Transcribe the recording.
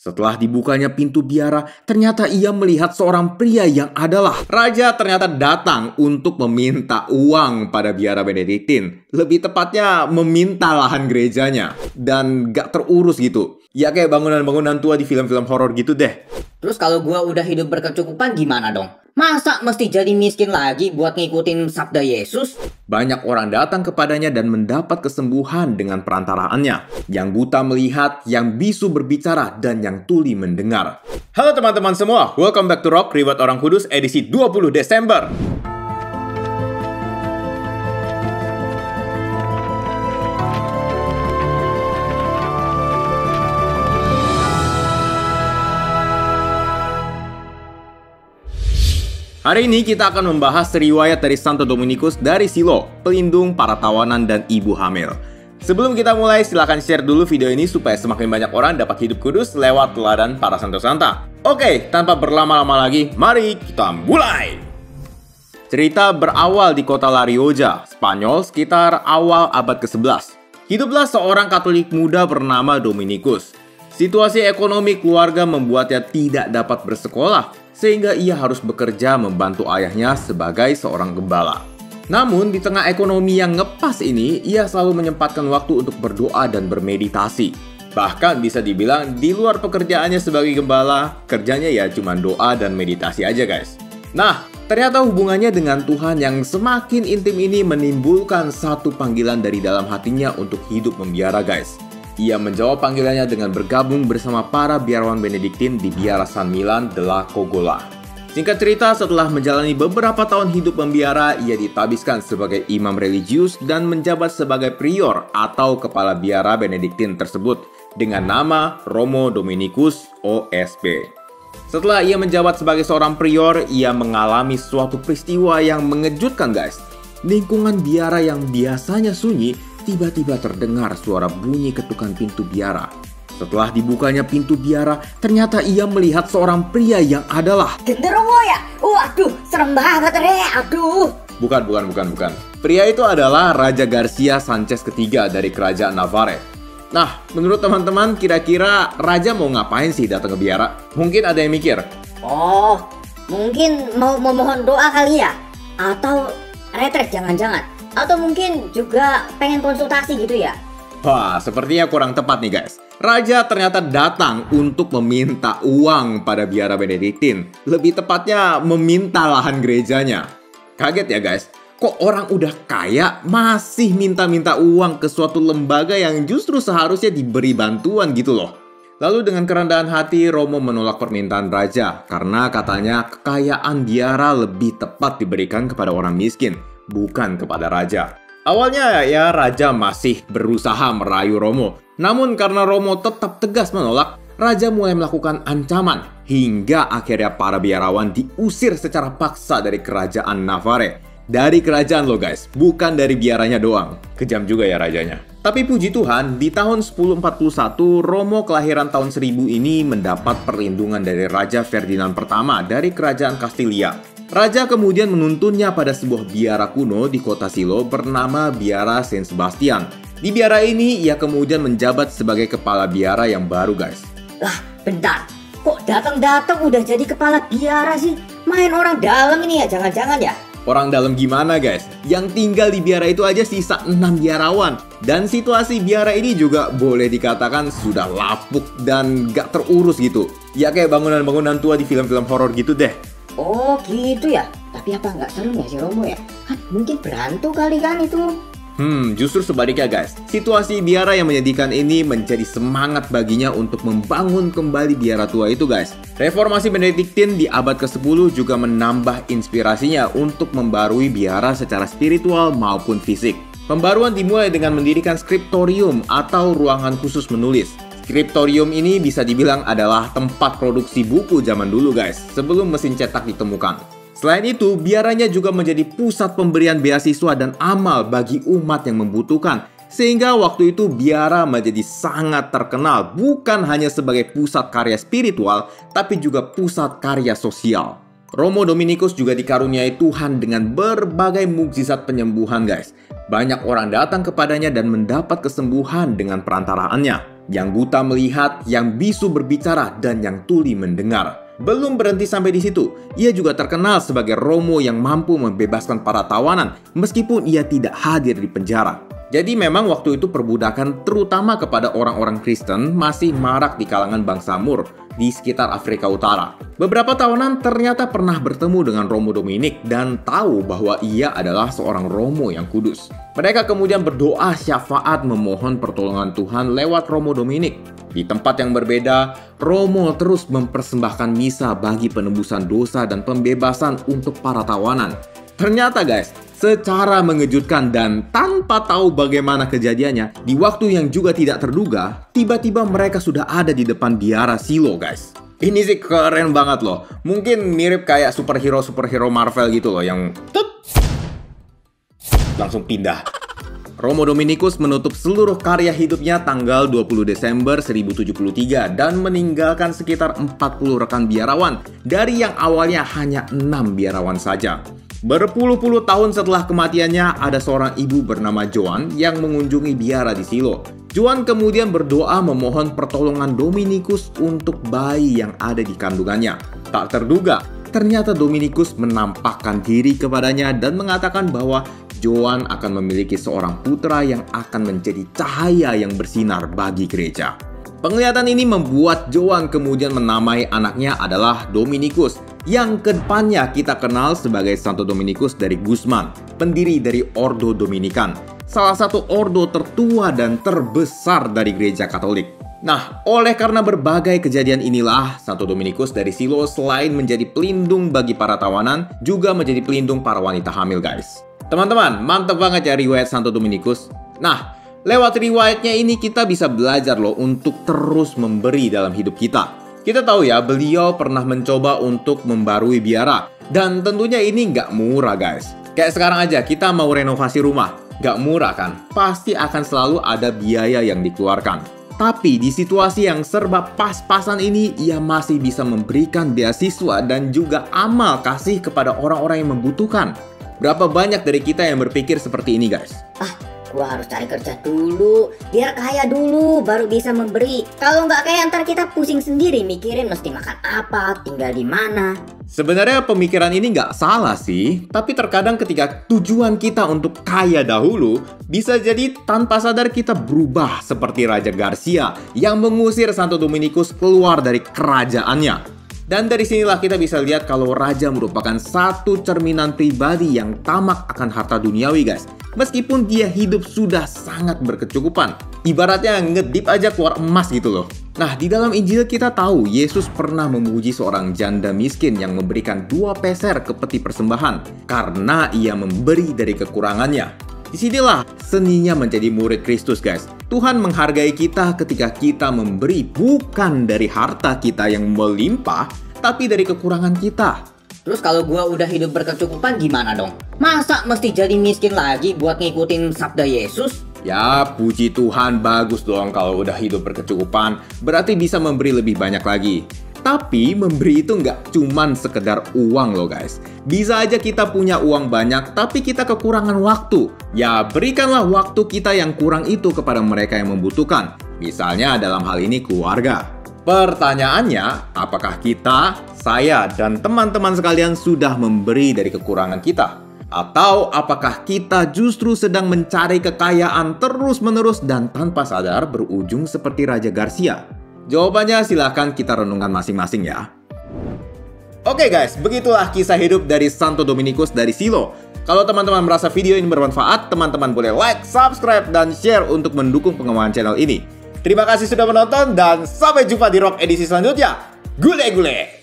Setelah dibukanya pintu biara, ternyata ia melihat seorang pria yang adalah raja ternyata datang untuk meminta uang pada biara Benediktin. Lebih tepatnya meminta lahan gerejanya. Dan gak terurus gitu. Ya kayak bangunan-bangunan tua di film-film horor gitu deh. Terus kalau gua udah hidup berkecukupan gimana dong? Masa mesti jadi miskin lagi buat ngikutin sabda Yesus? Banyak orang datang kepadanya dan mendapat kesembuhan dengan perantaraannya. Yang buta melihat, yang bisu berbicara, dan yang tuli mendengar. Halo teman-teman semua, welcome back to Rock, Reward Orang Kudus edisi 20 Desember. Hari ini kita akan membahas riwayat dari Santo Dominikus dari Silo, pelindung para tawanan dan ibu hamil. Sebelum kita mulai, silahkan share dulu video ini supaya semakin banyak orang dapat hidup kudus lewat teladan para Santo Santa. Oke, tanpa berlama-lama lagi, mari kita mulai! Cerita berawal di kota La Rioja, Spanyol sekitar awal abad ke-11. Hiduplah seorang Katolik muda bernama Dominikus. Situasi ekonomi keluarga membuatnya tidak dapat bersekolah, sehingga ia harus bekerja membantu ayahnya sebagai seorang gembala. Namun, di tengah ekonomi yang ngepas ini, ia selalu menyempatkan waktu untuk berdoa dan bermeditasi. Bahkan bisa dibilang, di luar pekerjaannya sebagai gembala, kerjanya ya cuma doa dan meditasi aja guys. Nah, ternyata hubungannya dengan Tuhan yang semakin intim ini menimbulkan satu panggilan dari dalam hatinya untuk hidup membiara guys. Ia menjawab panggilannya dengan bergabung bersama para biarawan Benediktin di Biara San Milan della Cogolla. Singkat cerita, setelah menjalani beberapa tahun hidup membiara, ia ditabiskan sebagai imam religius dan menjabat sebagai prior atau kepala biara Benediktin tersebut dengan nama Romo Dominikus OSB. Setelah ia menjabat sebagai seorang prior, ia mengalami suatu peristiwa yang mengejutkan guys. Lingkungan biara yang biasanya sunyi, tiba-tiba terdengar suara bunyi ketukan pintu biara. Setelah dibukanya pintu biara, ternyata ia melihat seorang pria yang adalah Genderuwo ya? Waduh, serem banget aduh. Bukan. Pria itu adalah Raja Garcia Sanchez ketiga dari kerajaan Navarre. Nah, menurut teman-teman, kira-kira Raja mau ngapain sih datang ke biara? Mungkin ada yang mikir. Oh, mungkin mau memohon doa kali ya? Atau retret jangan-jangan? Atau mungkin juga pengen konsultasi gitu ya? Wah, sepertinya kurang tepat nih guys. Raja ternyata datang untuk meminta uang pada biara Benediktin. Lebih tepatnya meminta lahan gerejanya. Kaget ya guys? Kok orang udah kaya masih minta-minta uang ke suatu lembaga yang justru seharusnya diberi bantuan gitu loh. Lalu dengan kerendahan hati, Romo menolak permintaan Raja. Karena katanya kekayaan biara lebih tepat diberikan kepada orang miskin, bukan kepada Raja. Awalnya ya Raja masih berusaha merayu Romo. Namun karena Romo tetap tegas menolak, Raja mulai melakukan ancaman. Hingga akhirnya para biarawan diusir secara paksa dari kerajaan Navarre. Dari kerajaan lo guys, bukan dari biaranya doang. Kejam juga ya rajanya. Tapi puji Tuhan, di tahun 1041, Romo kelahiran tahun 1000 ini mendapat perlindungan dari Raja Ferdinand pertama dari kerajaan Kastilia. Raja kemudian menuntunnya pada sebuah biara kuno di kota Silo bernama Biara Saint Sebastian. Di biara ini, ia kemudian menjabat sebagai kepala biara yang baru guys. Lah, bentar. Kok datang-datang udah jadi kepala biara sih? Main orang dalam ini ya, jangan-jangan ya? Orang dalam gimana guys? Yang tinggal di biara itu aja sisa 6 biarawan. Dan situasi biara ini juga boleh dikatakan sudah lapuk dan gak terurus gitu. Ya kayak bangunan-bangunan tua di film-film horor gitu deh. Oh gitu ya? Tapi apa nggak serem ya si Romo ya? Kan mungkin berantu kali kan itu? Justru sebaliknya guys. Situasi biara yang menyedihkan ini menjadi semangat baginya untuk membangun kembali biara tua itu guys. Reformasi Benediktin di abad ke-10 juga menambah inspirasinya untuk membarui biara secara spiritual maupun fisik. Pembaruan dimulai dengan mendirikan skriptorium atau ruangan khusus menulis. Skriptorium ini bisa dibilang adalah tempat produksi buku zaman dulu guys, sebelum mesin cetak ditemukan. Selain itu, biaranya juga menjadi pusat pemberian beasiswa dan amal bagi umat yang membutuhkan. Sehingga waktu itu biara menjadi sangat terkenal bukan hanya sebagai pusat karya spiritual, tapi juga pusat karya sosial. Romo Dominikus juga dikaruniai Tuhan dengan berbagai mukjizat penyembuhan guys. Banyak orang datang kepadanya dan mendapat kesembuhan dengan perantaraannya. Yang buta melihat, yang bisu berbicara, dan yang tuli mendengar. Belum berhenti sampai di situ, ia juga terkenal sebagai Romo yang mampu membebaskan para tawanan meskipun ia tidak hadir di penjara. Jadi memang waktu itu perbudakan terutama kepada orang-orang Kristen masih marak di kalangan bangsa Moor di sekitar Afrika Utara. Beberapa tawanan ternyata pernah bertemu dengan Romo Dominik dan tahu bahwa ia adalah seorang Romo yang kudus. Mereka kemudian berdoa syafaat memohon pertolongan Tuhan lewat Romo Dominik. Di tempat yang berbeda, Romo terus mempersembahkan misa bagi penebusan dosa dan pembebasan untuk para tawanan. Ternyata guys, secara mengejutkan dan tanpa tahu bagaimana kejadiannya, di waktu yang juga tidak terduga, tiba-tiba mereka sudah ada di depan biara Shiloh guys. Ini sih keren banget loh. Mungkin mirip kayak superhero Marvel gitu loh yang langsung pindah. Romo Dominikus menutup seluruh karya hidupnya tanggal 20 Desember 1073 dan meninggalkan sekitar 40 rekan biarawan dari yang awalnya hanya 6 biarawan saja. Berpuluh-puluh tahun setelah kematiannya, ada seorang ibu bernama Joan yang mengunjungi biara di Shiloh. Joan kemudian berdoa memohon pertolongan Dominikus untuk bayi yang ada di kandungannya. Tak terduga, ternyata Dominikus menampakkan diri kepadanya dan mengatakan bahwa Joan akan memiliki seorang putra yang akan menjadi cahaya yang bersinar bagi gereja. Penglihatan ini membuat Joan kemudian menamai anaknya adalah Dominikus, yang kedepannya kita kenal sebagai Santo Dominikus dari Guzman, pendiri dari Ordo Dominikan, salah satu ordo tertua dan terbesar dari gereja Katolik. Nah, oleh karena berbagai kejadian inilah, Santo Dominikus dari Shiloh selain menjadi pelindung bagi para tawanan, juga menjadi pelindung para wanita hamil guys. Teman-teman, mantap banget ya riwayat Santo Dominikus. Nah, lewat riwayatnya ini kita bisa belajar loh untuk terus memberi dalam hidup kita. Kita tahu ya, beliau pernah mencoba untuk membarui biara. Dan tentunya ini nggak murah guys. Kayak sekarang aja kita mau renovasi rumah. Nggak murah kan? Pasti akan selalu ada biaya yang dikeluarkan. Tapi di situasi yang serba pas-pasan ini, ia masih bisa memberikan beasiswa dan juga amal kasih kepada orang-orang yang membutuhkan. Berapa banyak dari kita yang berpikir seperti ini guys? Gua harus cari kerja dulu, biar kaya dulu, baru bisa memberi. Kalau nggak kaya ntar kita pusing sendiri mikirin mesti makan apa, tinggal di mana. Sebenarnya pemikiran ini nggak salah sih, tapi terkadang ketika tujuan kita untuk kaya dahulu, bisa jadi tanpa sadar kita berubah seperti Raja Garcia yang mengusir Santo Dominikus keluar dari kerajaannya. Dan dari sinilah kita bisa lihat kalau raja merupakan satu cerminan pribadi yang tamak akan harta duniawi guys. Meskipun dia hidup sudah sangat berkecukupan. Ibaratnya ngedip aja keluar emas gitu loh. Nah, di dalam Injil kita tahu Yesus pernah memuji seorang janda miskin yang memberikan 2 peser ke peti persembahan karena ia memberi dari kekurangannya. Disinilah seninya menjadi murid Kristus guys. Tuhan menghargai kita ketika kita memberi bukan dari harta kita yang melimpah, tapi dari kekurangan kita. Terus kalau gua udah hidup berkecukupan gimana dong? Masa mesti jadi miskin lagi buat ngikutin sabda Yesus? Ya, puji Tuhan, bagus dong kalau udah hidup berkecukupan. Berarti bisa memberi lebih banyak lagi. Tapi memberi itu nggak cuman sekedar uang loh guys. Bisa aja kita punya uang banyak tapi kita kekurangan waktu. Ya berikanlah waktu kita yang kurang itu kepada mereka yang membutuhkan. Misalnya dalam hal ini keluarga. Pertanyaannya, apakah kita, saya, dan teman-teman sekalian sudah memberi dari kekurangan kita? Atau apakah kita justru sedang mencari kekayaan terus-menerus dan tanpa sadar berujung seperti Raja Garcia? Jawabannya silahkan kita renungkan masing-masing ya. Oke guys, begitulah kisah hidup dari Santo Dominikus dari Shiloh. Kalau teman-teman merasa video ini bermanfaat, teman-teman boleh like, subscribe, dan share untuk mendukung pengembangan channel ini. Terima kasih sudah menonton dan sampai jumpa di Rock edisi selanjutnya. Gule-gule!